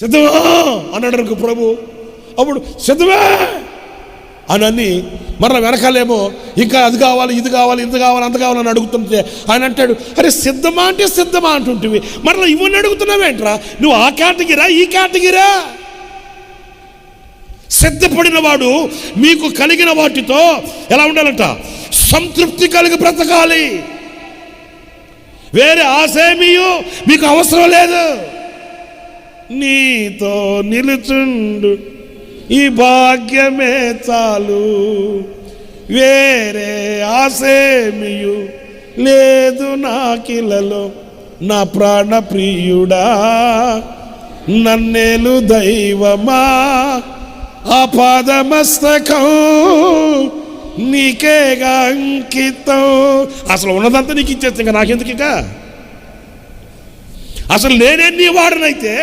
సిద్ధమా అన్నాడు ప్రభు. అప్పుడు సిద్ధమే అని మరలా వెనకాలేమో ఇంకా అది కావాలి, ఇది కావాలి, ఇంత కావాలి, అంత కావాలని అడుగుతుంటే ఆయన అంటాడు, అరే సిద్ధమా అంటే సిద్ధమా అంటుంటివి, మరలా ఇవన్నీ అడుగుతున్నావేంట్రా, నువ్వు ఆ కేటగిరా ఈ కేటగిరా? సిద్ధపడిన వాడు మీకు కలిగిన వాటితో ఎలా ఉండాలంట, సంతృప్తి కలిగి బ్రతకాలి. వేరే ఆశేమీయు మీకు అవసరం లేదు. నీతో నిలుచుండు ఈ భాగ్యమే చాలు, వేరే ఆశేమీయు లేదు నాకిలలో. నా ప్రాణ ప్రియుడా నన్నేలు దైవమా, ఆపాదమస్తకం నీకేగా అంకితం. అసలు ఉన్నదంతా నీకు ఇచ్చేస్తా, ఇంకా నాకెందుకు? ఇక అసలు నేనే నీ వాడనైతే